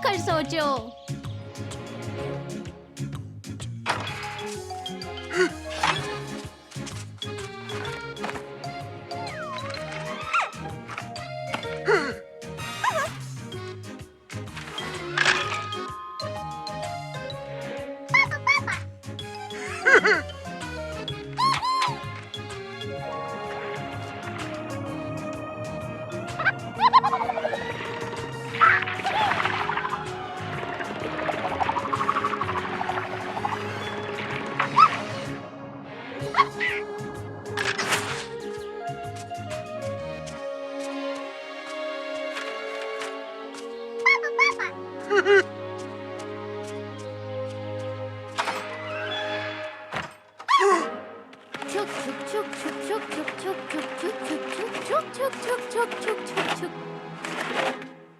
खुलकर सोचो।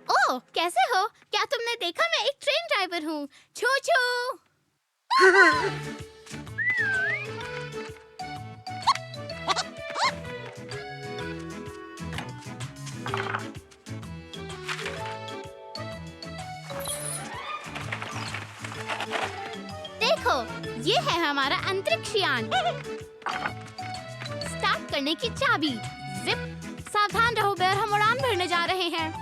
ओह, कैसे हो? क्या तुमने देखा मैं एक ट्रेन ड्राइवर हूँ? छू छू। देखो, ये है हमारा अंतरिक्ष यान। स्टार्ट करने की चाबी। जिप। सावधान रहो बेयर, हम उड़ान भरने जा रहे हैं।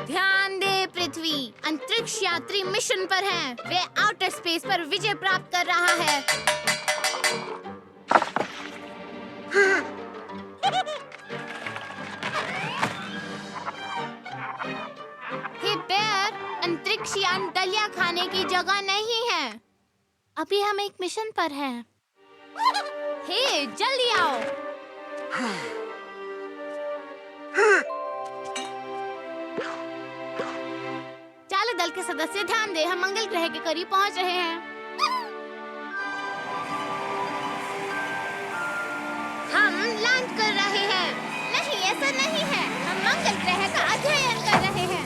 ध्यान दे पृथ्वी, अंतरिक्ष यात्री मिशन पर हैं। वे आउटर स्पेस पर विजय प्राप्त कर रहा है। हे बेयर, अंतरिक्ष यान दलिया खाने की जगह नहीं है। अभी हम एक मिशन पर हैं। हे, जल्दी आओ। चालक दल के सदस्य ध्यान दे, हम मंगल ग्रह के करीब पहुंच रहे हैं। हम लैंड कर रहे हैं। नहीं, ऐसा नहीं है, हम मंगल ग्रह का अध्ययन कर रहे हैं।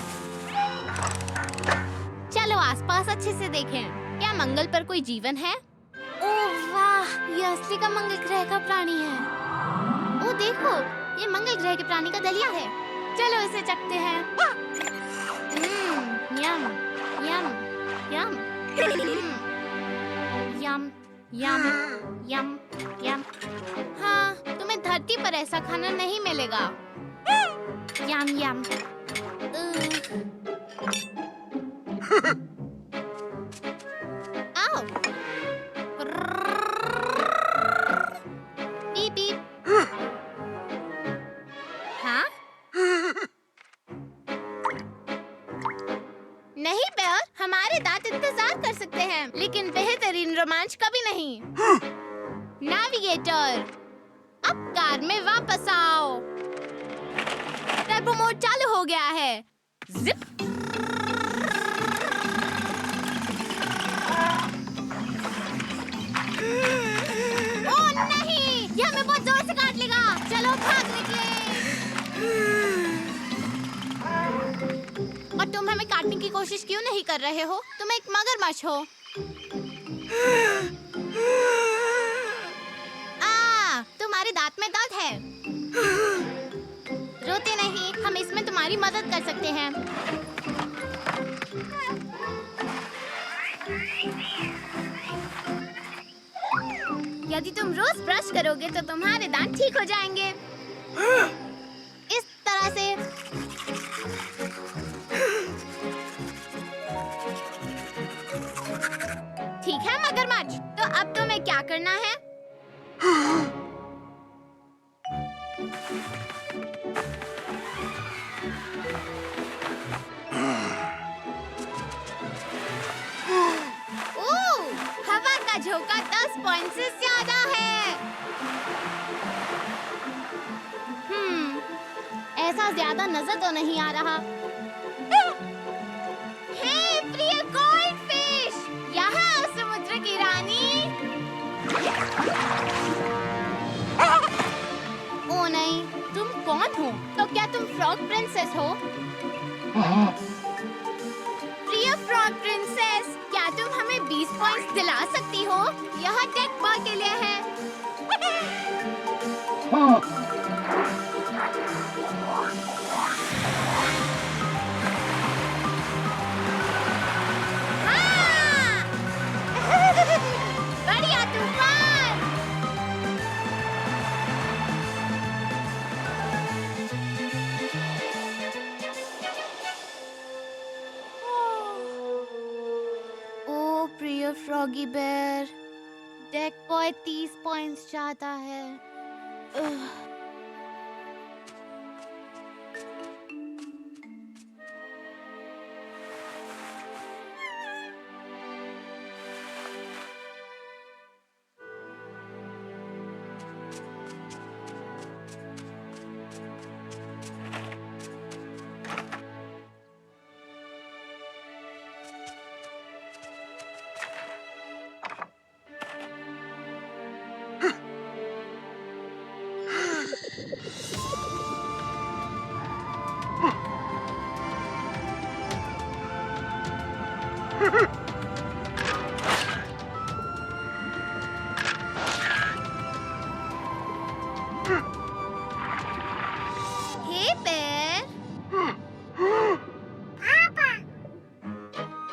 चलो आसपास अच्छे से देखें। क्या मंगल पर कोई जीवन है? ओह वाह, ये असली का मंगल ग्रह का प्राणी है। ओह देखो, ये मंगल ग्रह के प्राणी का दलिया है। चलो इसे चखते हैं। यम यम यम यम यम यम यम। हाँ, तुम्हें धरती पर ऐसा खाना नहीं मिलेगा। यम यम। आओ। Beep beep. हाँ? नहीं बेयर, हमारे दांत इंतजार कर सकते हैं, लेकिन बेहतरीन रोमांच कभी नहीं। नेविगेटर, अब कार में वापस आओ। टर्बो मोड चालू हो गया है। जिप। ओह नहीं, ये हमें बहुत जोर से काट लेगा। चलो भाग निकले। और तुम हमें काटने की कोशिश क्यों नहीं कर रहे हो? तुम एक मगरमच्छ हो। तुम्हारे दांत में दर्द है। रोते नहीं, हम इसमें तुम्हारी मदद कर सकते हैं। यदि तुम रोज ब्रश करोगे तो तुम्हारे दांत ठीक हो जाएंगे। इस तरह से। ठीक है मगरमच्छ, तो अब तुम्हें क्या करना है? हवा का झोंका 10 पॉइंट से ज्यादा है। ऐसा ज्यादा नजर तो नहीं आ रहा। हे प्रिय गोल्डफिश, यहाँ समुद्र की रानी। ओ नहीं, तुम कौन हो? तो क्या तुम फ्रॉग प्रिंसेस हो? प्रिय फ्रॉग प्रिंसेस, क्या तुम हमें 20 पॉइंट्स दिला सकती हो, यह डेक बॉय के लिए है। हाँ! बढ़िया तूफान। ओ प्रिय फ्रॉगी बेर, डेक बॉय 30 पॉइंट्स चाहता है। हे बेर,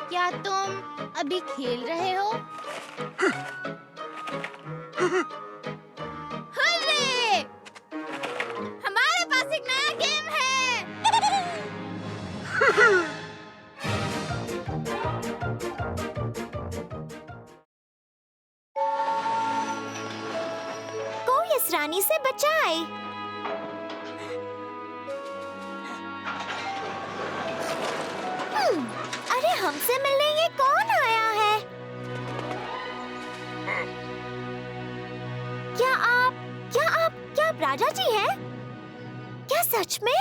क्या तुम अभी खेल रहे हो? हर्रे! हमारे पास एक नया गेम है। कोई इस रानी से बचाए। अरे हमसे मिलने ये कौन आया है? क्या आप राजा जी हैं? क्या सच में?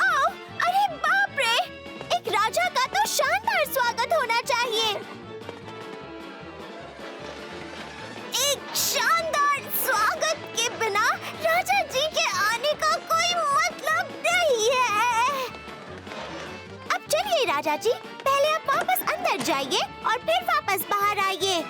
ओह, अरे बाप रे! एक राजा का तो शानदार स्वागत होना चाहिए। एक शानदार स्वागत के बिना राजा जी के आने का कोई मतलब नहीं है। अब चलिए राजा जी, पहले आप वापस अंदर जाइए और फिर वापस बाहर आइए।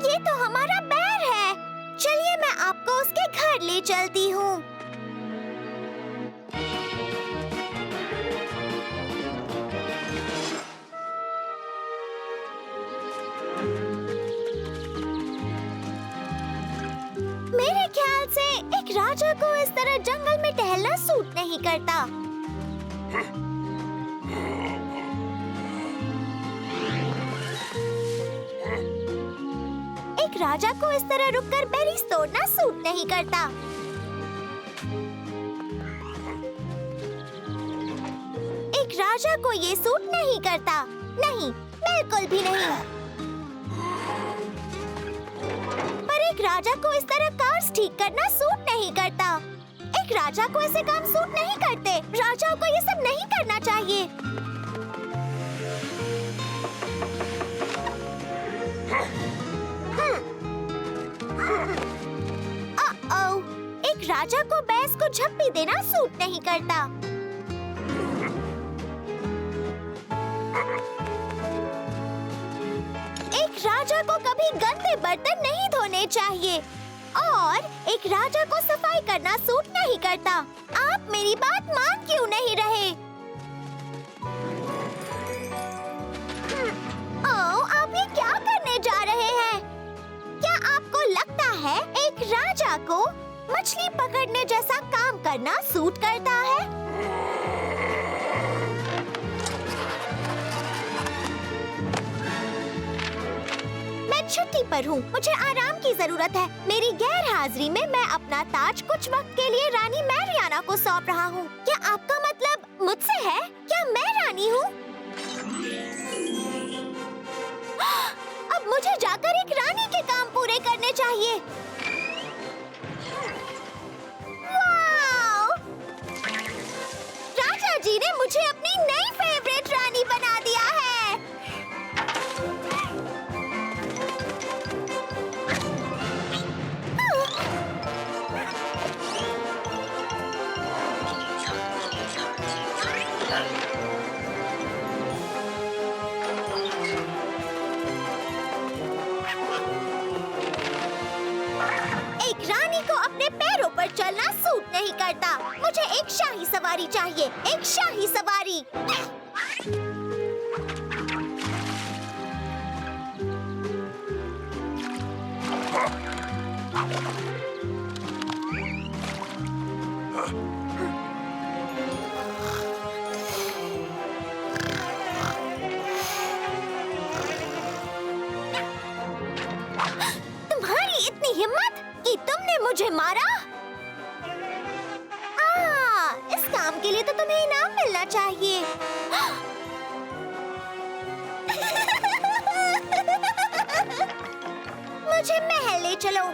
ये तो हमारा बैर है। चलिए मैं आपको उसके घर ले चलती हूँ। मेरे ख्याल से एक राजा को इस तरह जंगल में टहलना सूट नहीं करता। एक राजा को इस तरह रुककर बेरीज तोड़ना सूट नहीं करता। एक राजा को ये सूट नहीं करता। नहीं, बिल्कुल भी नहीं। पर एक राजा को इस तरह कार्स ठीक करना सूट नहीं करता। एक राजा को ऐसे काम सूट नहीं करते। राजाओं को ये सब नहीं करना चाहिए। एक राजा को भैंस को झप्पी देना सूट नहीं करता। एक राजा को कभी गंदे बर्तन नहीं धोने चाहिए और एक राजा को सफाई करना सूट नहीं करता। आप मेरी बात मान क्यों नहीं रहे? ओह, आप ये क्या करने जा रहे हैं? क्या आपको लगता है एक राजा को मछली पकड़ने जैसा काम करना सूट करता है? मैं छुट्टी पर हूँ, मुझे आराम की जरूरत है। मेरी गैर हाजिरी में मैं अपना ताज कुछ वक्त के लिए रानी मैरियाना को सौंप रहा हूँ। क्या आपका मतलब मुझसे है? क्या मैं रानी हूँ? अब मुझे जाकर एक रानी के काम पूरे करने चाहिए। वाव! एक शाही सवारी चाहिए, एक शाही सवारी। तुम्हारी इतनी हिम्मत कि तुमने मुझे मारा? इस काम के लिए तो तुम्हें इनाम मिलना चाहिए। मुझे महल ले चलो।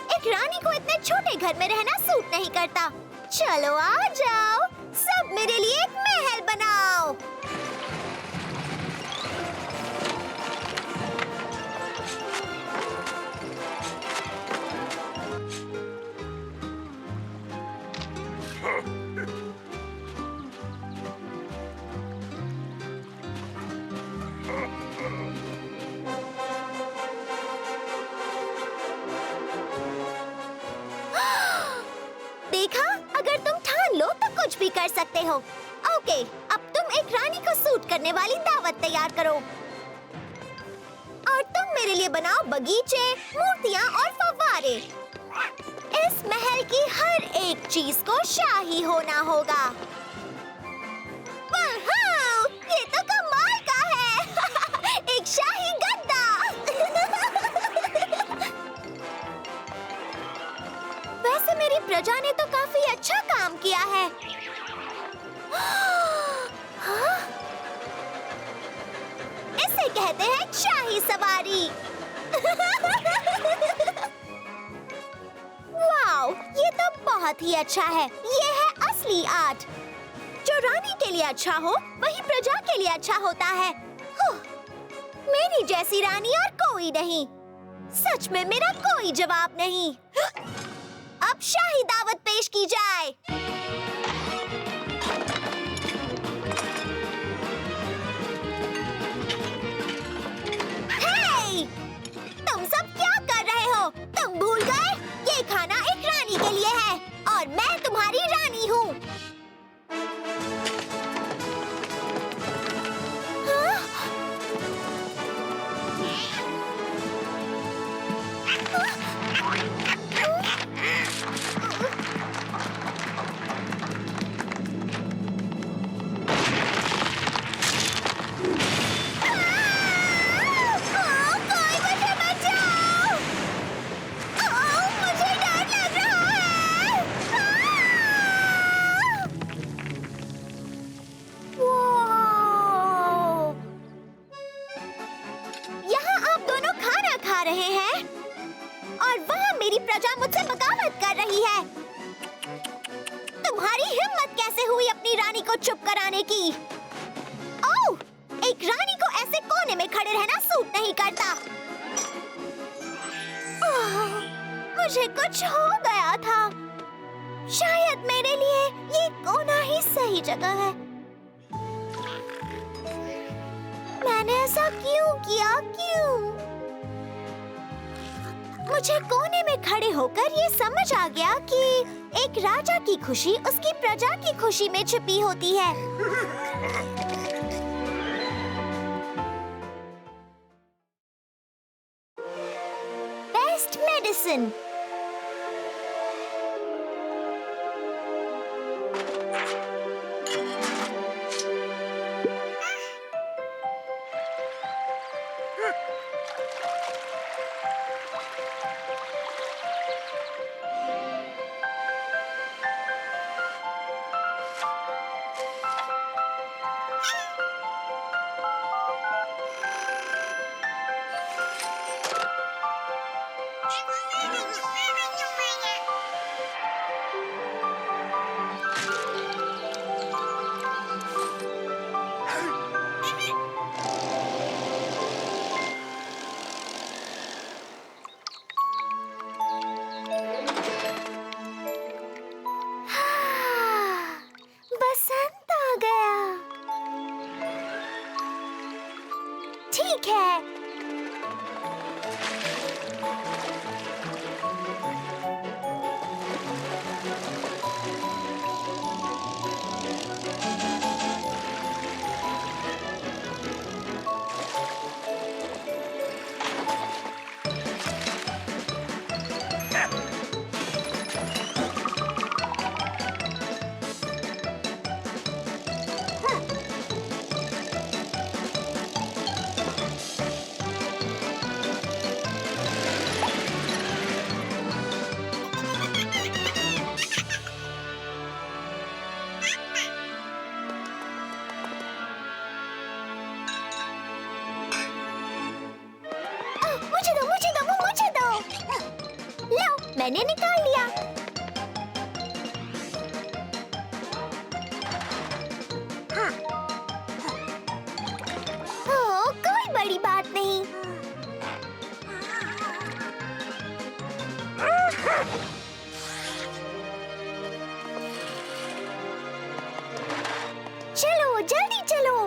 एक रानी को इतने छोटे घर में रहना सूट नहीं करता। चलो आ जाओ, सब मेरे लिए एक महल बनाओ। देखा, अगर तुम ठान लो तो कुछ भी कर सकते हो। ओके, अब तुम एक रानी को सूट करने वाली दावत तैयार करो और तुम मेरे लिए बनाओ बगीचे, मूर्तियाँ और फव्वारे। इस महल की हर एक चीज को शाही होना होगा। वाह, ये तो कमाल का है। एक शाही गद्दा। वैसे मेरी प्रजा ने तो काफी अच्छा काम किया है। हाँ? इसे कहते हैं शाही सवारी। वाओ, ये तो बहुत ही अच्छा है। ये है असली आर्ट। जो रानी के लिए अच्छा हो, वही प्रजा के लिए अच्छा होता है। मेरी जैसी रानी और कोई नहीं। सच में मेरा कोई जवाब नहीं। अब शाही दावत पेश की जाए। हे! तुम सब क्या कर रहे हो? तुम भूल गए? ये खाना एक रानी के लिए है और मैं तुम्हारी रानी हूँ। प्रजा मुझसे बगावत कर रही है। तुम्हारी हिम्मत कैसे हुई अपनी रानी को चुप कराने की? ओह, एक रानी को ऐसे कोने में खड़े रहना सूट नहीं करता। मुझे कुछ हो गया था। शायद मेरे लिए ये कोना ही सही जगह है। मैंने ऐसा क्यों किया? क्यों? मुझे कोने में खड़े होकर ये समझ आ गया कि एक राजा की खुशी उसकी प्रजा की खुशी में छिपी होती है। Best medicine. चलो जल्दी चलो।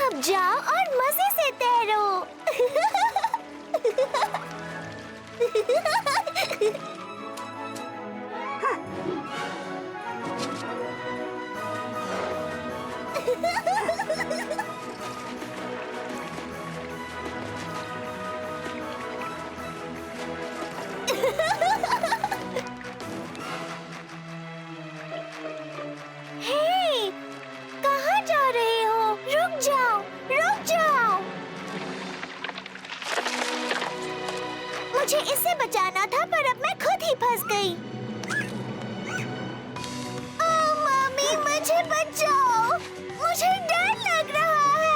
अब जाओ और मजे से तैरो। हे, कहाँ जा रहे हो? रुक जाओ, रुक जाओ। मुझे इसे बचाना था पर अब मैं खुद ही फंस गई। ओह मम्मी, मुझे बचाओ, मुझे डर लग रहा है।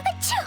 अच्छू!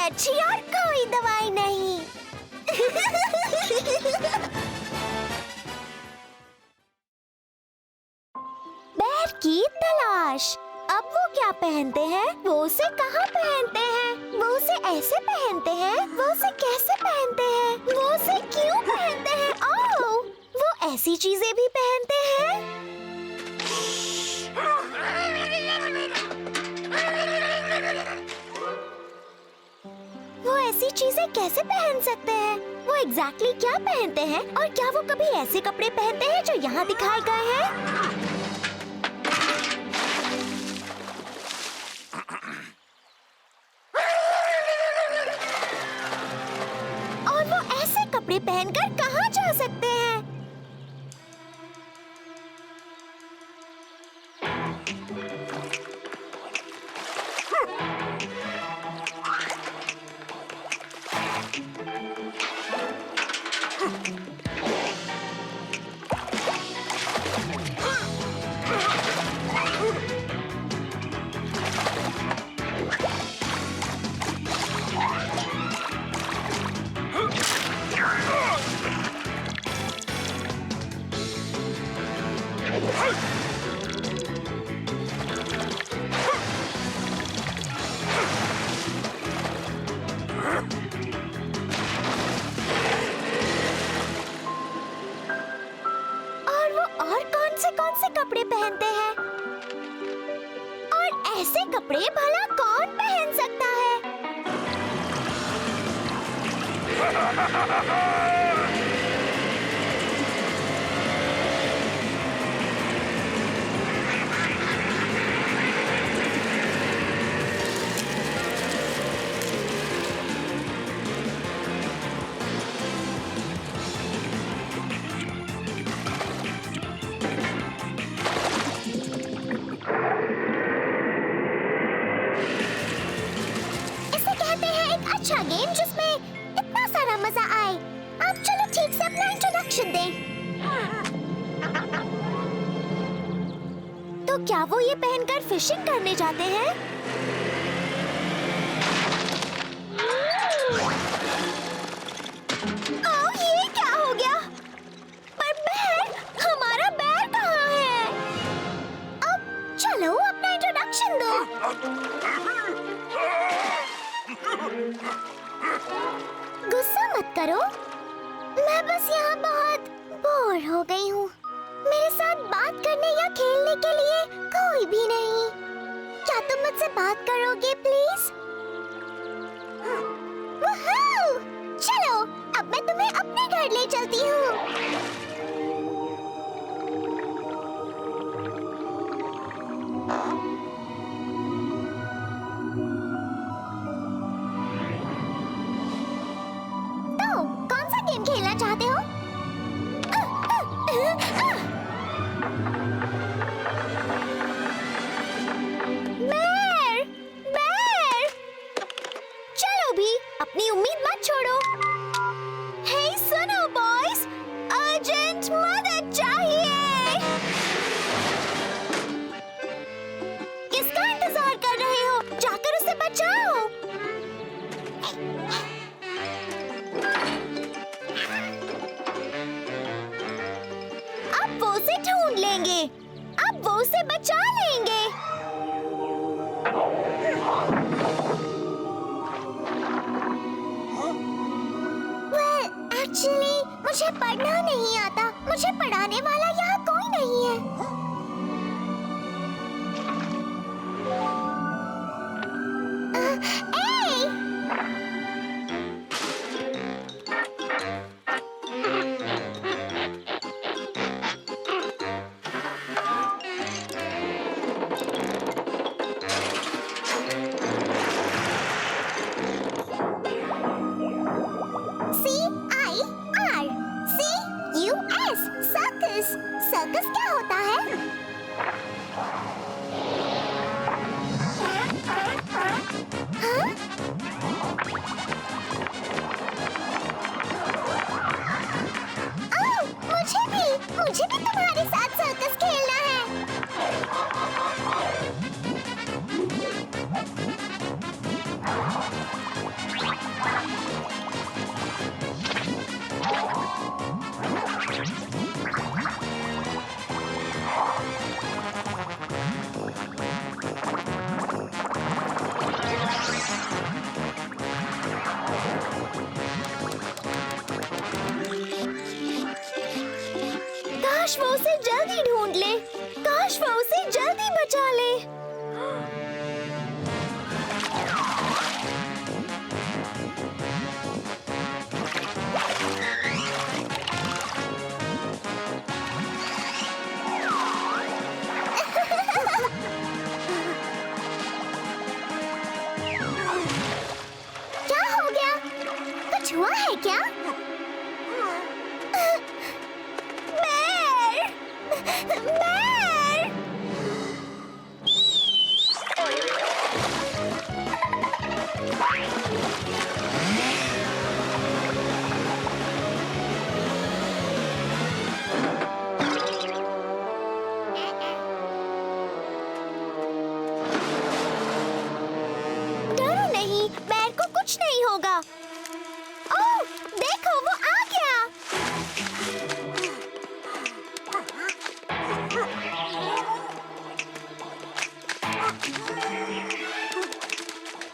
अच्छी और कोई दवाई नहीं। बैर की तलाश। अब वो क्या पहनते हैं? वो उसे कहाँ पहनते हैं? वो उसे ऐसे पहनते हैं? वो उसे कैसे पहनते हैं? वो उसे क्यों पहनते हैं? ओह! ऐसी चीजें भी पहनते हैं? वो ऐसी चीजें कैसे पहन सकते हैं? वो एग्जैक्टली क्या पहनते हैं और क्या वो कभी ऐसे कपड़े पहनते हैं जो यहाँ दिखाए गए हैं? और वो ऐसे कपड़े पहनकर कहाँ जा सकते हैं? कौन से कपड़े पहनते हैं? और ऐसे कपड़े भला कौन पहन सकता है? अच्छा गेम जिसमें इतना सारा मजा आए। अब चलो ठीक से अपना इंट्रोडक्शन दें। तो क्या वो ये पहनकर फिशिंग करने जाते हैं? ओह, ये क्या हो गया? पर बैर, हमारा बैर कहाँ है? अब चलो अपना इंट्रोडक्शन दो। गुस्सा मत करो, मैं बस यहाँ बहुत बोर हो गई हूँ। मेरे साथ बात करने या खेलने के लिए कोई भी नहीं। क्या तुम मुझसे बात करोगे प्लीज? वूहू! चलो, अब मैं तुम्हें अपने घर ले चलती हूँ। खेलना चाहते हो? बैर, बैर! चलो भी, अपनी उम्मीद मत छोड़ो। हे सुनो बॉयज, अर्जेंट मदद चाहिए। किसका इंतजार कर रहे हो? जाकर उसे बचाओ। वो उसे ढूंढ लेंगे। अब वो उसे बचा लेंगे। Well, actually, मुझे पढ़ना नहीं आता। मुझे पढ़ाने वाला यहाँ कोई नहीं है। सर्कस क्या होता है? हाँ? ओह, मुझे भी तुम्हारे साथ सर्कस खेलना है। उसे जल्दी ढूंढ ले। काश वो उसे जल्दी बचा ले। क्या हो गया? कुछ हुआ है क्या? बेर! बेर! डरो नहीं, बेर को कुछ नहीं होगा। ओह, देखो वो आ गया।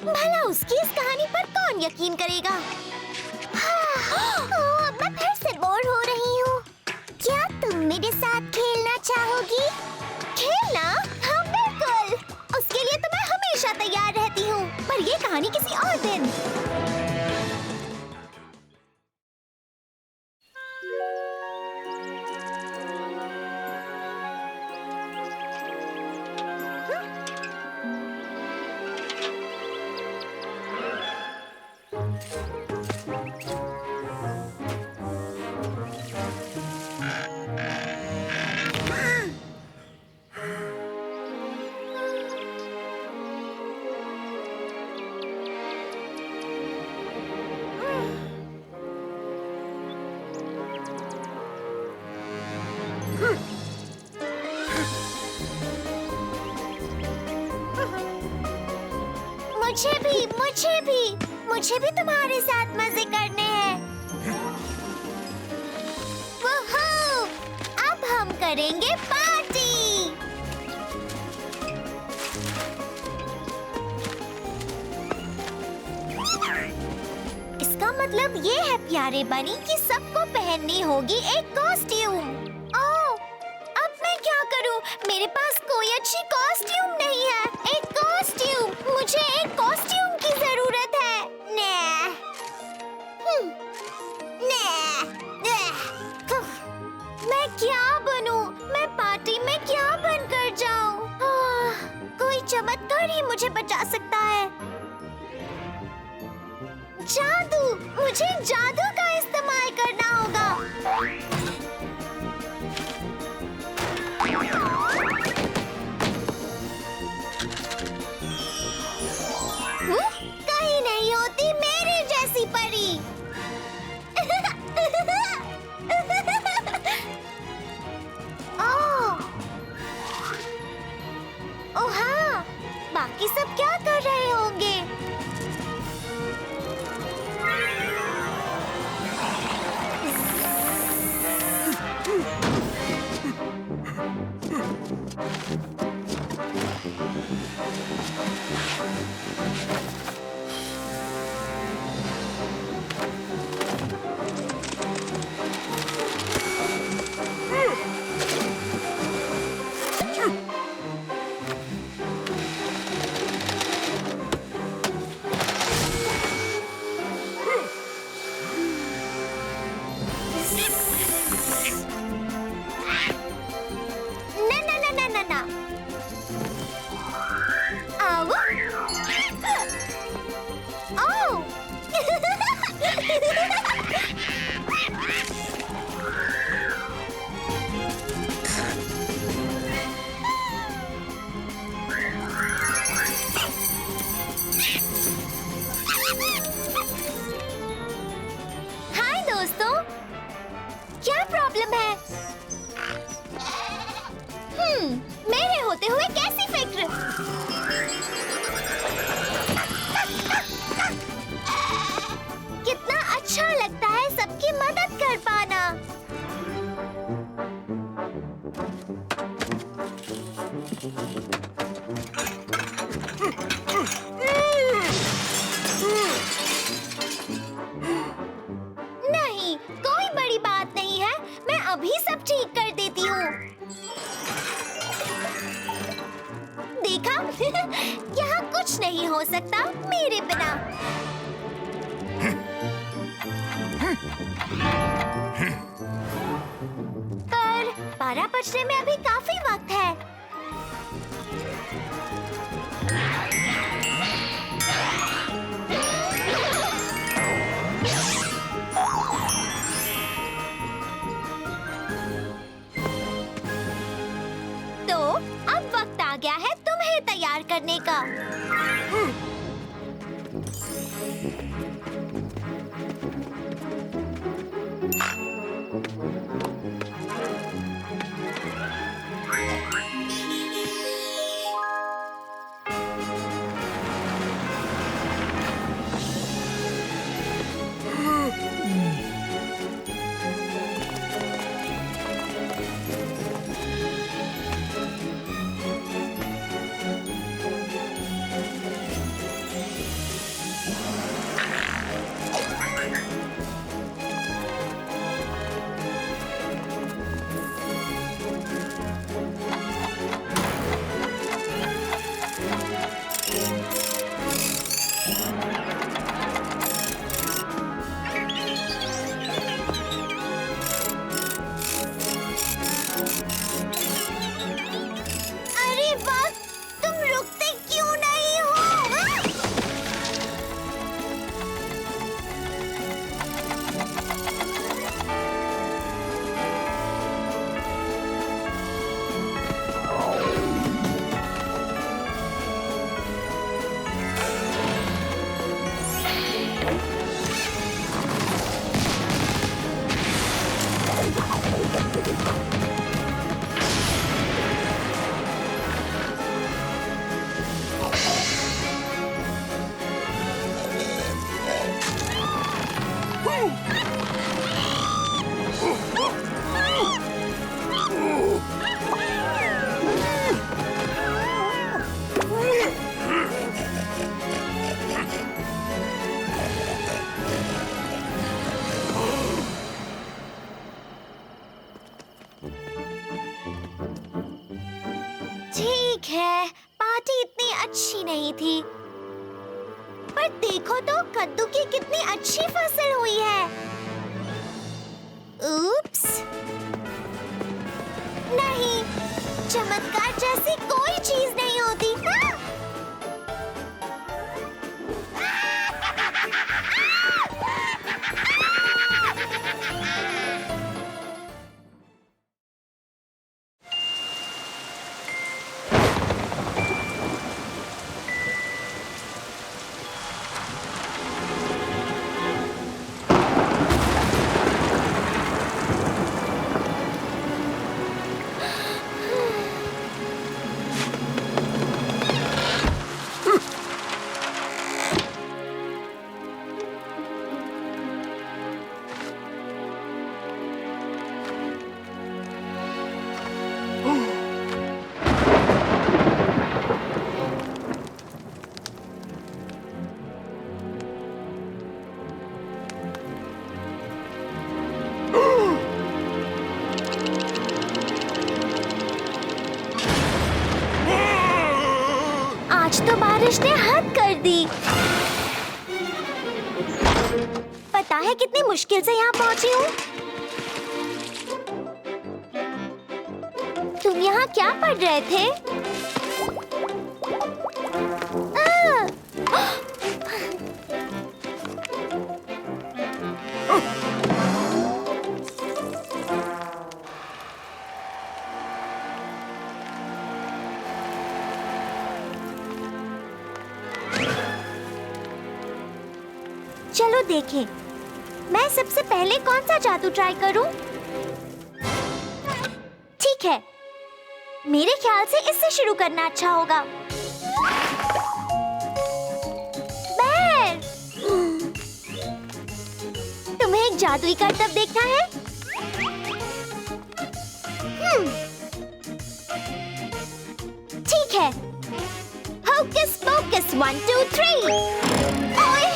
भला उसकी इस कहानी पर कौन यकीन करेगा? अब मैं फिर से बोर हो रही हूँ। क्या तुम मेरे साथ खेलना चाहोगी? खेलना? हाँ बिल्कुल। उसके लिए तो मैं हमेशा तैयार रहती हूँ। पर ये कहानी किसी और दिन। मुझे भी तुम्हारे साथ मजे करने हैं। वूहू! अब हम करेंगे पार्टी। इसका मतलब ये है प्यारे बनी कि सबको पहननी होगी एक कॉस्ट्यूम। ओह, अब मैं क्या करूं? मेरे पास कोई अच्छी कॉस्ट्यूम नहीं है। एक कॉस्ट्यूम, मुझे एक कॉस्ट्यूम की जरूरत है। मैं क्या बनूं? मैं पार्टी में क्या बनकर जाऊं? कोई चमत्कार ही मुझे बचा सकता है। जादू, मुझे जादू का इस्तेमाल करना होगा। कहीं नहीं होती मेरी जैसी परी। ओह हाँ, बाकी सब क्या कर रहे होंगे? क्या प्रॉब्लम है? मेरे होते हुए कैसी फिक्र? कितना अच्छा लगता है सबकी मदद कर पाना। नहीं, कोई बड़ी बात नहीं है। मैं अभी सब ठीक कर देती हूँ। देखा? यहाँ कुछ नहीं हो सकता मेरे बिना। पर 12 बजने में अभी काफी वक्त है। तो अब वक्त आ गया है तुम्हें तैयार करने का। अरे वाह, तुम रुकते क्यों नहीं हो? ठीक है, पार्टी इतनी अच्छी नहीं थी, पर देखो तो कद्दू की कितनी अच्छी फसल हुई है। उप्स, नहीं, चमत्कार जैसी कोई चीज नहीं होती। आज तो बारिश ने हद कर दी। पता है कितनी मुश्किल से यहाँ पहुँची हूँ। तुम यहाँ क्या पढ़ रहे थे? चलो देखें, मैं सबसे पहले कौन सा जादू ट्राई करूं? ठीक है, मेरे ख्याल से इससे शुरू करना अच्छा होगा। बैर! तुम्हें एक जादुई करतब देखना है? ठीक है, होकस पोकस 1 2 3। ओए!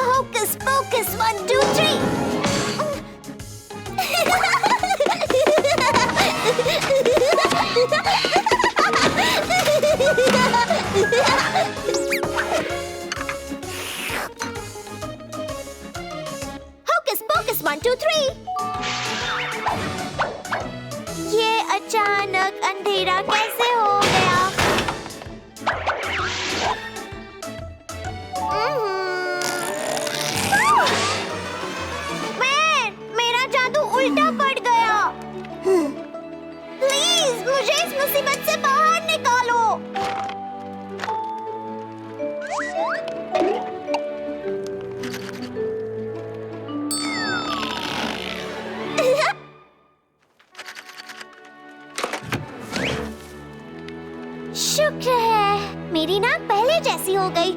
Hocus pocus 1 2 3। अचानक अंधेरा कैसे हो गया? मेरा जादू उल्टा पड़ गया। प्लीज मुझे इस मुसीबत से बाहर निकालो। शुक्र है मेरी नाक पहले जैसी हो गई।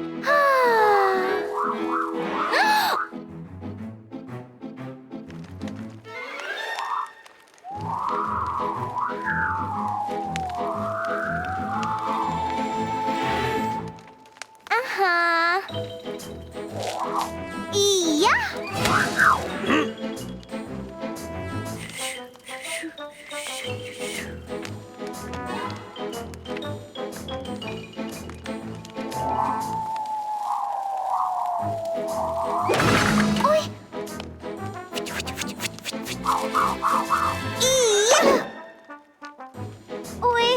या ओए ओए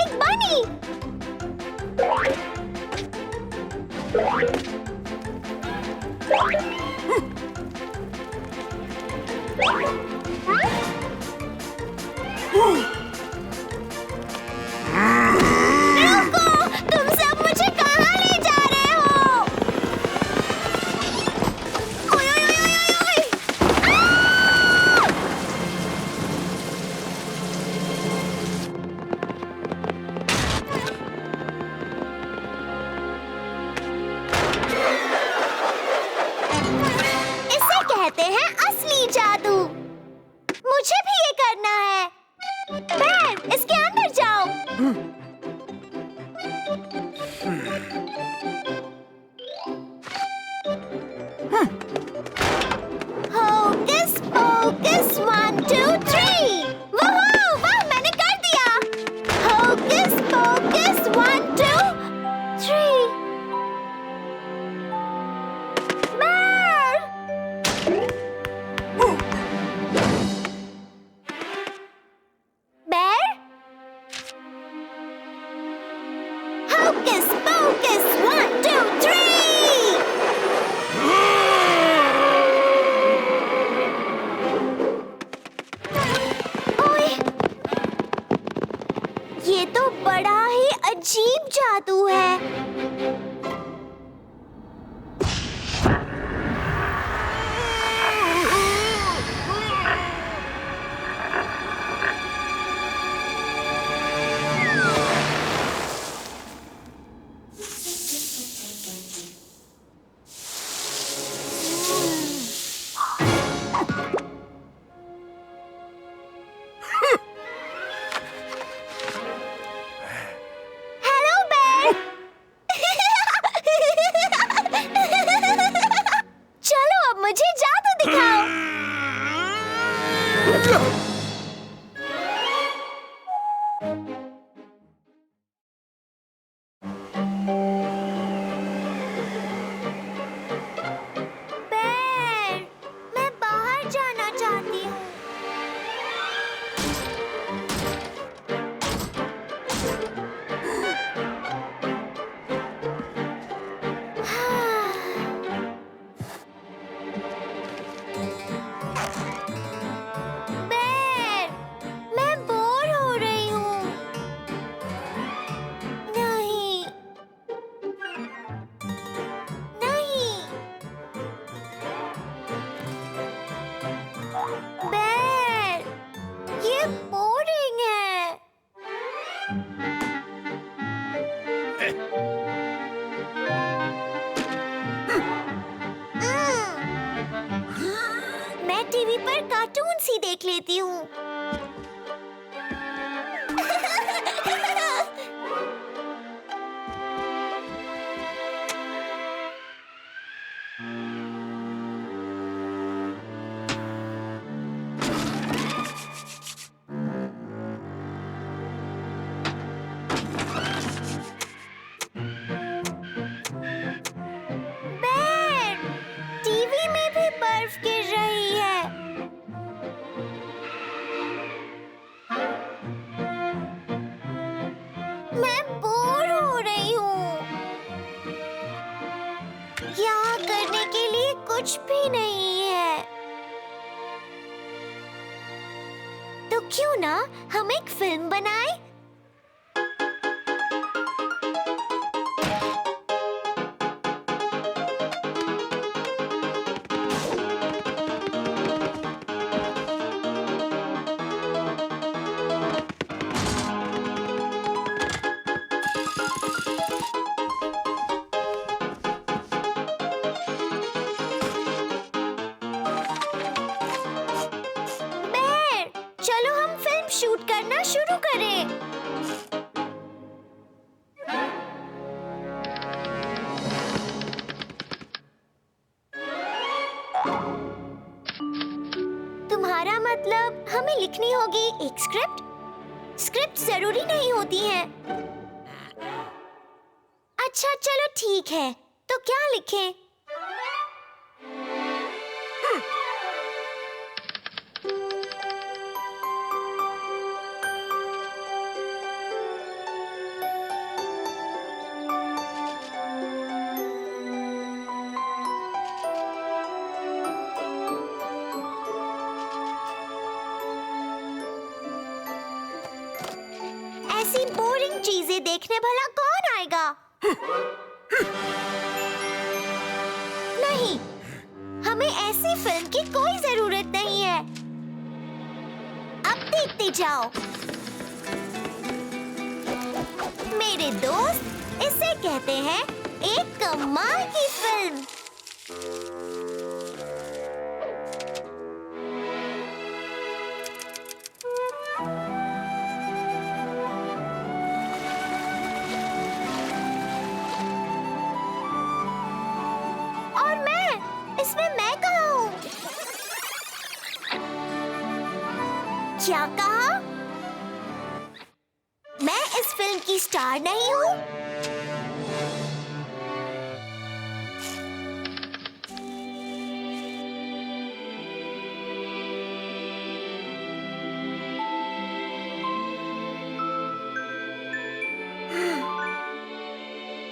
एक बनी। रुको, तुम सब मुझे कहाँ ले जा रहे हो? ओए ओए ओए ओए ओए! इसे कहते हैं असली जादू। मुझे भी ये करना है। बेर, इसके अंदर जाओ। Hocus focus 1 2 3। वाह, मैंने कर दिया। Hocus focus 1 2 3। बेर! बेर? Hocus pocus 1 2 3। ओए, ये तो बड़ा ही अजीब जादू है। हेलो बेर। चलो अब मुझे जादू दिखाओ। बेर, मैं बाहर जाना चाहती हूँ। बेर, मैं बोर हो रही हूँ। नहीं, नहीं। बेर, ये बोरिंग है। मैं टीवी पर कार्टून ही देख लेती हूँ। मैं बोर हो रही हूँ। यहाँ करने के लिए कुछ भी नहीं है। तो क्यों ना हम एक फिल्म बनाएं? बेर, चलो हम फिल्म शूट करना शुरू करें। तुम्हारा मतलब हमें लिखनी होगी एक स्क्रिप्ट? स्क्रिप्ट जरूरी नहीं होती है। अच्छा चलो ठीक है, तो क्या लिखें? ऐसी बोरिंग चीजें देखने भला कौन आएगा? नहीं, हमें ऐसी फिल्म की कोई जरूरत नहीं है। अब देखते जाओ। मेरे दोस्त, इसे कहते हैं एक कमाल की फिल्म। और इसमें मैं कहाँ हूँ? क्या कहा? मैं इस फिल्म की स्टार नहीं हूँ?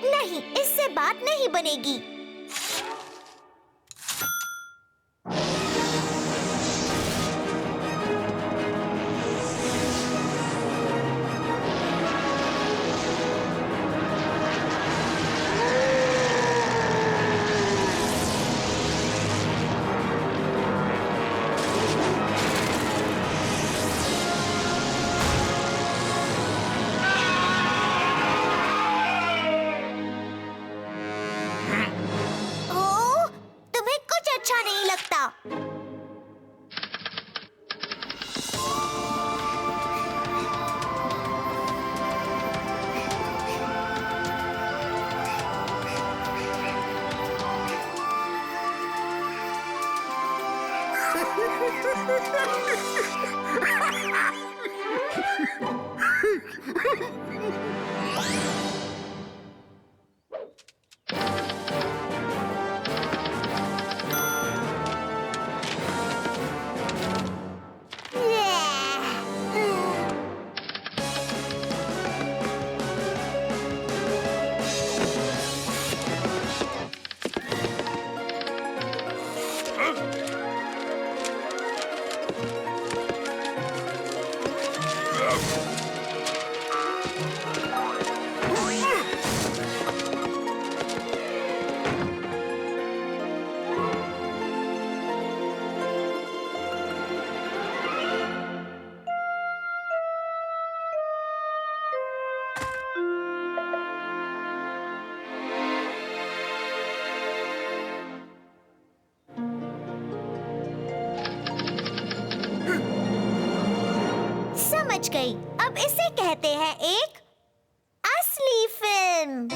नहीं, इससे बात नहीं बनेगी। ओह, तुम्हें कुछ अच्छा नहीं लगता। समझ गई। अब इसे कहते हैं एक असली फिल्म।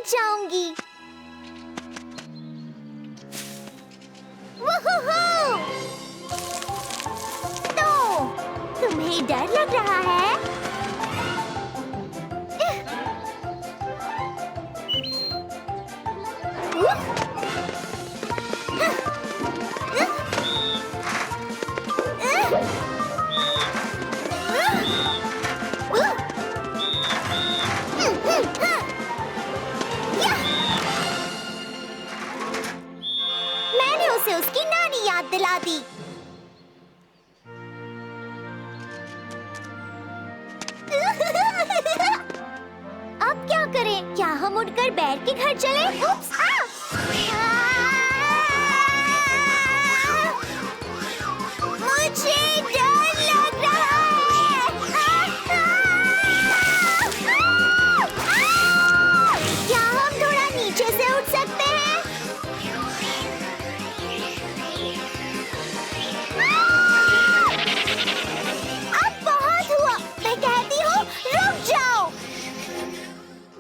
जाऊंगी। वुहुहु! तो तुम्हें डर लग रहा है? मैंने उसे उसकी नानी याद दिला दी। अब क्या करें? क्या हम उड़कर बैर के घर चले? उप्स! मुझे डर लग रहा है। क्या हम थोड़ा नीचे से उठ सकते हैं? अब बहुत हुआ। मैं कहती हूँ रुक जाओ।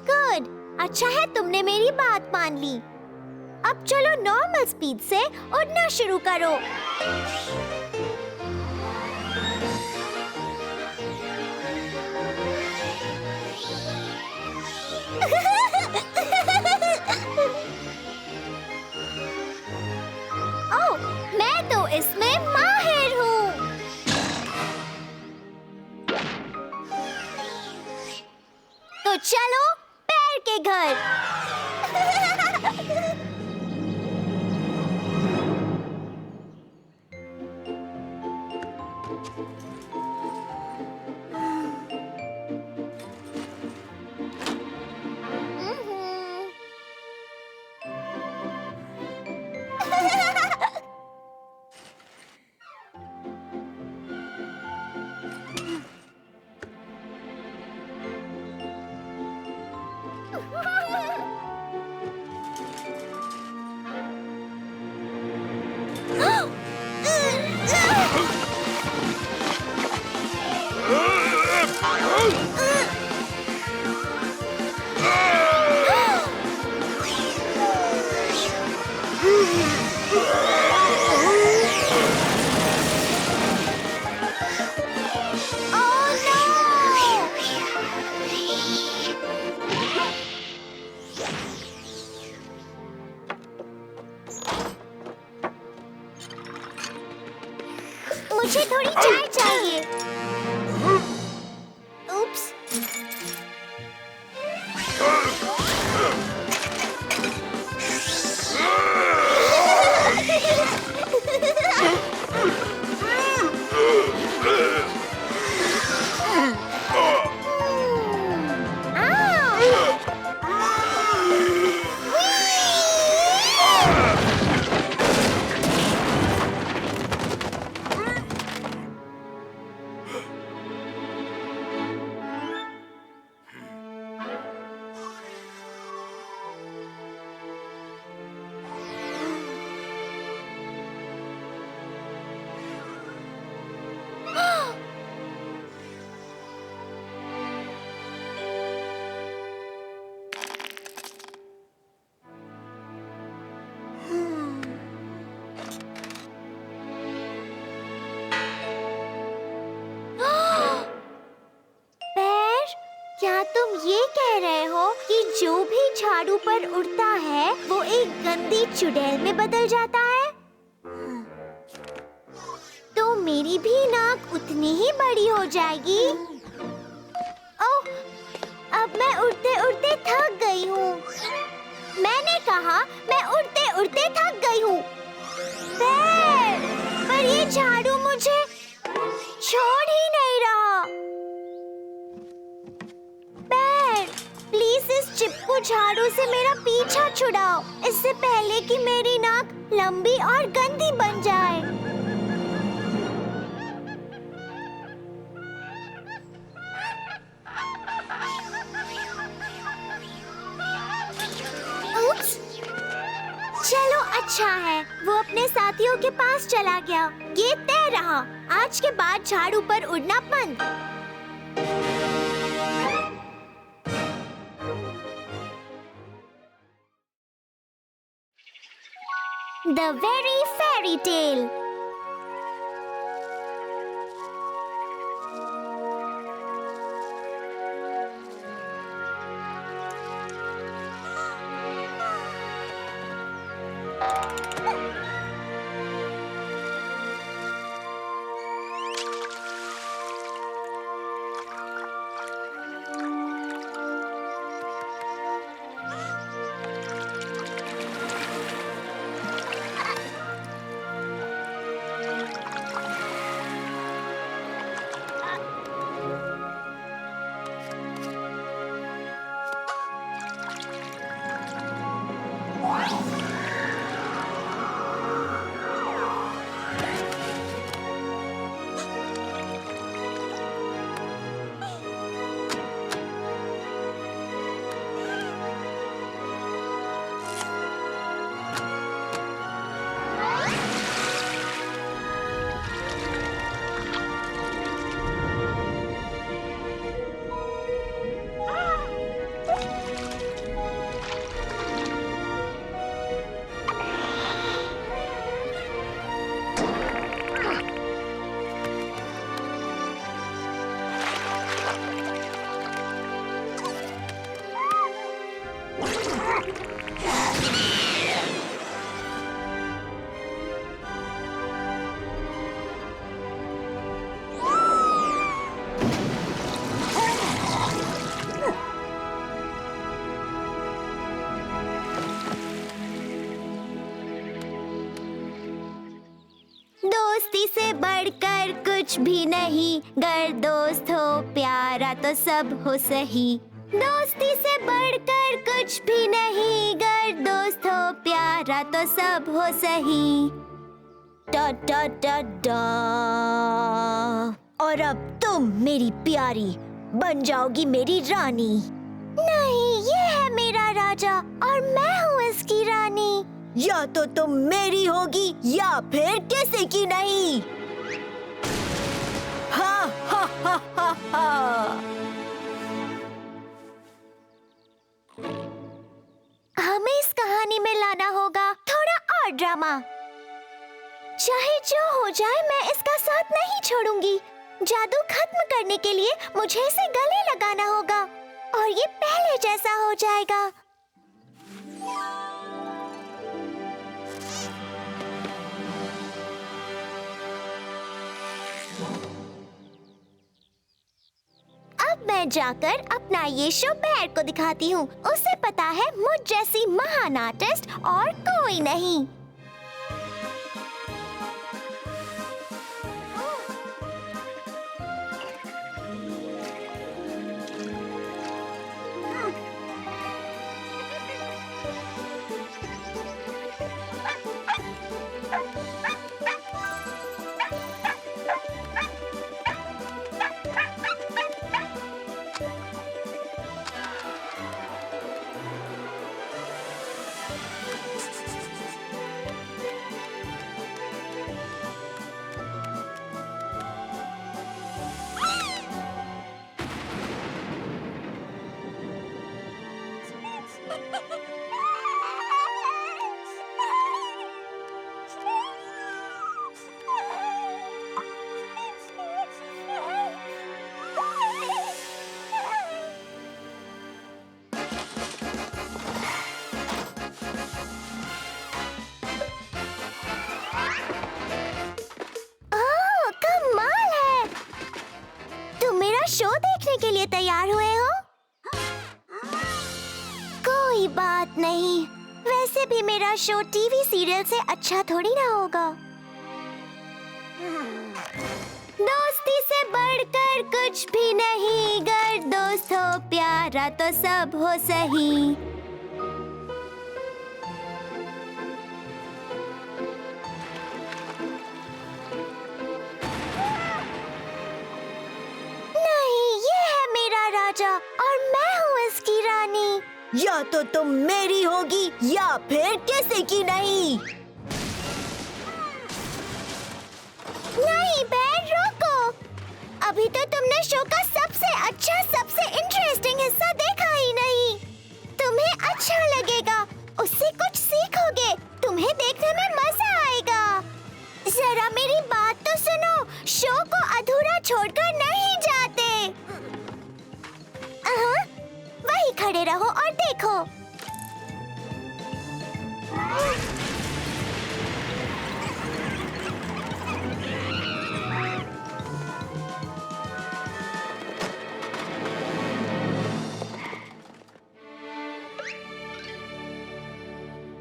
गुड, अच्छा है तुमने मेरी बात मान ली। अब चलो नॉर्मल स्पीड से उड़ना शुरू करो। ओह, मैं तो इसमें माहिर हूँ। तो चलो पैर के घर। मुझे थोड़ी चाय चाहिए। उप्स। क्या तुम ये कह रहे हो कि जो भी झाड़ू पर उड़ता है वो एक गंदी चुड़ैल में बदल जाता है? तो मेरी भी नाक उतनी ही बड़ी हो जाएगी। ओह, अब मैं उड़ते उड़ते थक गई हूँ। मैंने कहा मैं उड़ते उड़ते थक गई हूँ। पर ये झाड़ू मुझे छोड़ ही नहीं रहा। प्लीज इस चिपकू झाड़ू से मेरा पीछा छुड़ाओ, इससे पहले कि मेरी नाक लंबी और गंदी बन जाए। उप्स, चलो अच्छा है वो अपने साथियों के पास चला गया। ये तय रहा, आज के बाद झाड़ू पर उड़ना बंद। The very fairy tale. दोस्ती से बढ़कर कुछ भी नहीं, गर दोस्त हो प्यारा तो सब हो सही। दोस्ती से बढ़कर कुछ भी नहीं, गर दोस्त हो प्यारा तो सब हो सही। डा डा डा डा। और अब तुम मेरी प्यारी बन जाओगी मेरी रानी। नहीं, ये है मेरा राजा और मैं हूँ इसकी रानी। या तो तुम मेरी होगी या फिर किसी की नहीं। हा हा हा हा हा। हमें इस कहानी में लाना होगा थोड़ा और ड्रामा। चाहे जो हो जाए मैं इसका साथ नहीं छोड़ूंगी। जादू खत्म करने के लिए मुझे इसे गले लगाना होगा और ये पहले जैसा हो जाएगा। अब मैं जाकर अपना ये शो बैर को दिखाती हूँ। उसे पता है मुझ जैसी महान आर्टिस्ट और कोई नहीं। शो देखने के लिए तैयार हुए हो? कोई बात नहीं, वैसे भी मेरा शो टीवी सीरियल से अच्छा थोड़ी ना होगा। दोस्ती से बढ़कर कुछ भी नहीं, गर दोस्त हो प्यारा तो सब हो सही। और मैं हूँ इसकी रानी। या तो तुम मेरी होगी या फिर किसी की नहीं। नहीं बैर, रोको। अभी तो तुमने शो का सबसे अच्छा, सबसे इंटरेस्टिंग हिस्सा देखा ही नहीं। तुम्हें अच्छा लगेगा, उससे कुछ सीखोगे। तुम तुम्हें देखने में मजा आएगा। जरा मेरी बात तो सुनो, शो को अधूरा छोड़कर नहीं जाते। वहीं खड़े रहो और देखो।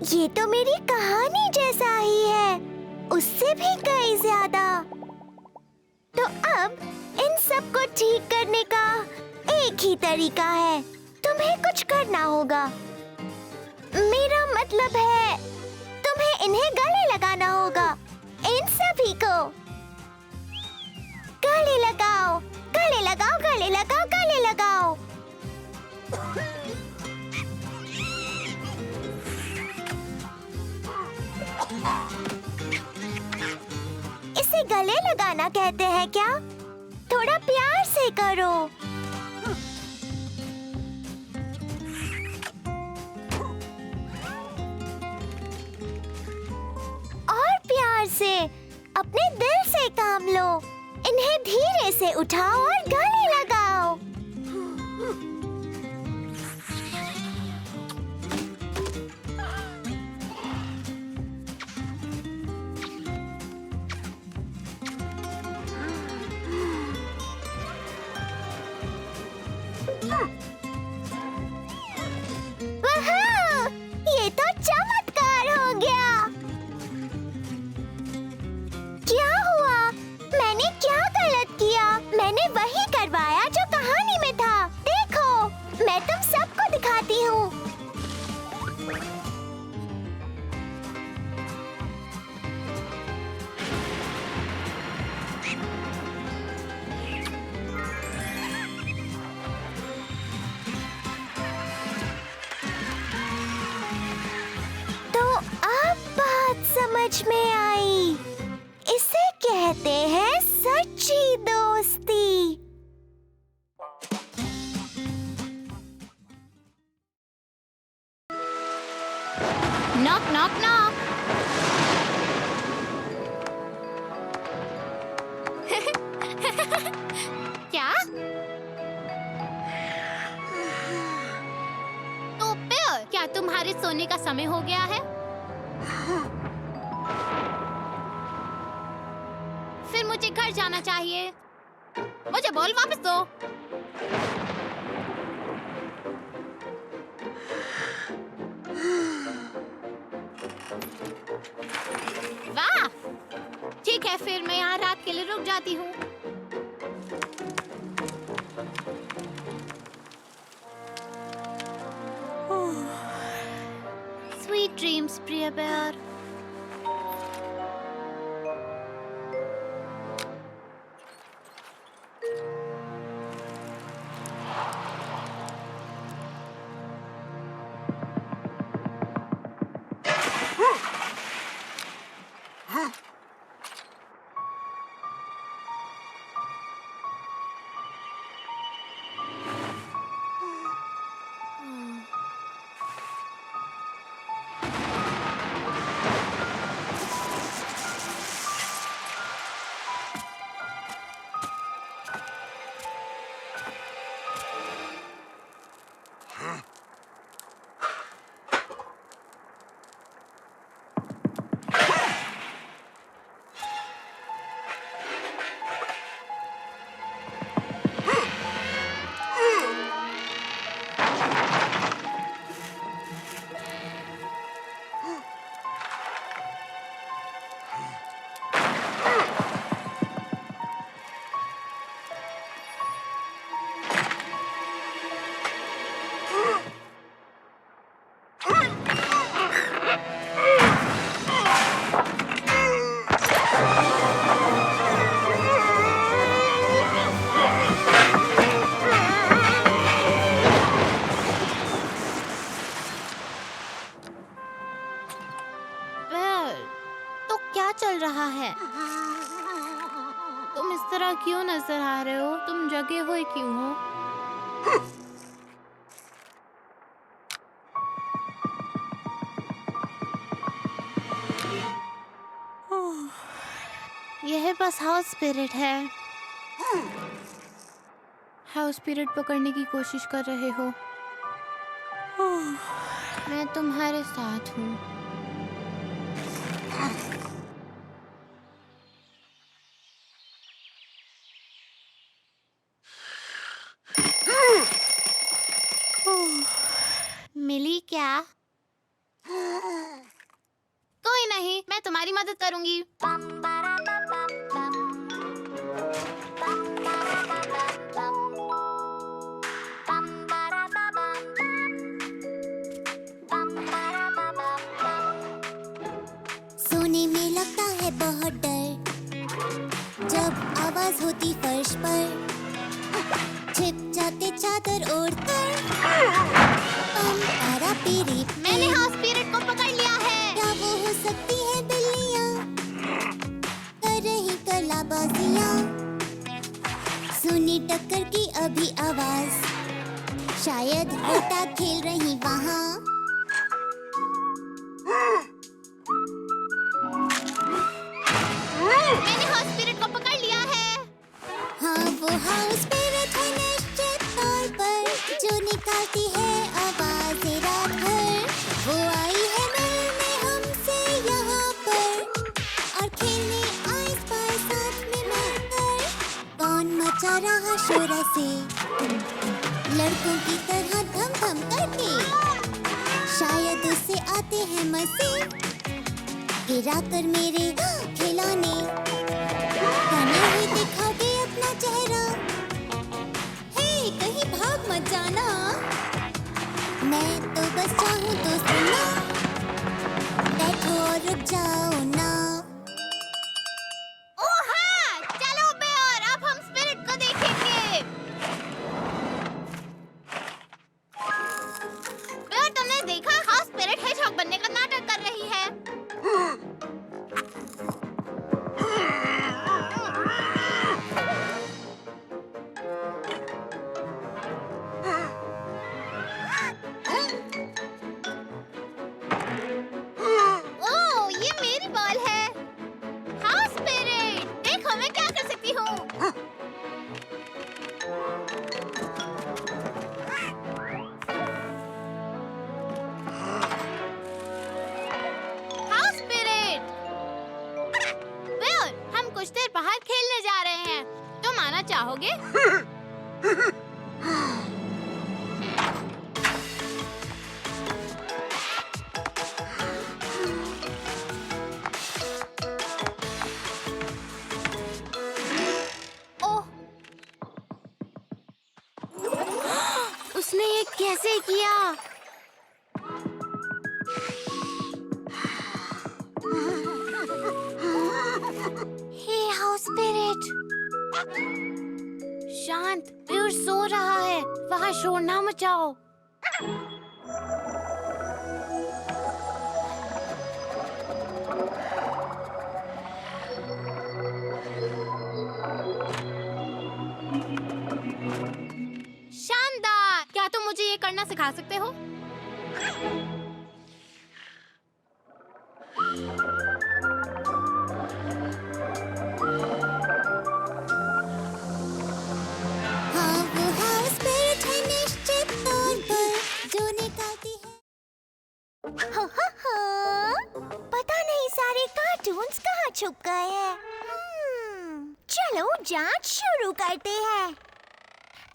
ये तो मेरी कहानी जैसा ही है, उससे भी कई ज्यादा। तो अब इन सब को ठीक करने का एक ही तरीका है, तुम्हें कुछ करना होगा। मेरा मतलब है तुम्हें इन्हें गले लगाना होगा, इन सभी को। गले लगाओ, गले लगाओ, गले लगाओ, गले लगाओ। इसे गले लगाना कहते हैं क्या? थोड़ा प्यार से करो। और प्यार से, अपने दिल से काम लो। इन्हें धीरे से उठाओ और गले लगाओ। वाह! ये तो चमत्कार हो गया। क्या हुआ? मैंने क्या गलत किया? मैंने वही करवाया जो कहानी में था। देखो, मैं तुम सबको दिखाती हूँ। तो अब बात समझ में आई। इसे कहते हैं सच्ची दोस्ती। Knock knock knock. क्या? तो फिर क्या तुम्हारे सोने का समय हो गया है? फिर मुझे घर जाना चाहिए। मुझे बॉल वापस दो। वाह! ठीक है, फिर मैं यहाँ रात के लिए रुक जाती हूँ। स्वीट ड्रीम्स, प्रिय बेयर। चल रहा है? तुम इस तरह क्यों नजर आ रहे हो? तुम जगे हुए क्यों हो? यह बस हाउस स्पिरिट है। हाउस स्पिरिट पकड़ने की कोशिश कर रहे हो। मैं तुम्हारे साथ हूँ। मिली क्या? कोई नहीं, मैं तुम्हारी मदद करूंगी। सोने में लगता है बहुत डर जब आवाज होती फर्श पर, छिप जाते चादर ओढ़कर। मैंने हाउस स्पिरिट को पकड़ लिया है। क्या वो हो सकती है बिल्लियाँ कर रही कलाबाजियाँ? सुनी टक्कर की अभी आवाज, शायद होता खेल रही वहाँ। मैंने हाउस स्पिरिट को पकड़ लिया है। हाँ, वो हाउस स्पिरिट है निश्चित तौर पर, जो निकालती है आवाज़ें रात भर। वो आई है मिलने हमसे यहाँ पर, और खेलने आइस पास साथ में मिलकर। कौन मचा रहा शोर ऐसे, लड़कों की तरह धम धम करके? शायद उससे आते हैं मजे, गिरा कर मेरे खिलौने। क्या नहीं दिखाओगे अपना चेहरा? हे, कहीं भाग मत जाना। मैं तो बस चाहूँ तो सुनो, बैठो और रुक जाओ ना। ओह हाँ, चलो बेयर, अब हम स्पिरिट को देखेंगे। बेयर, तुमने देखा? हाउस स्पिरिट हेजहॉग बनने का नाटक कर रही है। ओह, ये मेरी बॉल है। हाउस स्पिरिट, देखो मैं क्या कर सकती हूँ। हाउस स्पिरिट, बेयर, हम कुछ देर बाहर खेलने जा रहे हैं। तुम आना चाहोगे? ओह, उसने ये कैसे किया? हे हाउस स्पिरिट, शांत, प्यूर सो रहा है। वहाँ शोर ना मचाओ। शानदार! क्या तुम मुझे ये करना सिखा सकते हो? हाँ, वो हाउस स्पिरिट है निश्चित तौर पर, जो निकालती है। पता नहीं सारे कार्टून्स कहाँ छुप गए हैं। चलो जांच शुरू करते हैं।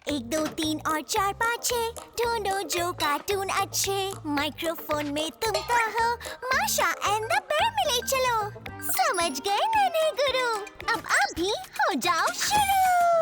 1 2 3 और 4 5 6 ढूंढो जो कार्टून अच्छे। माइक्रोफोन में तुम कहो माशा एंड द बेयर मिले चलो। समझ गए नन्हे गुरु, अब आप भी हो जाओ शुरू।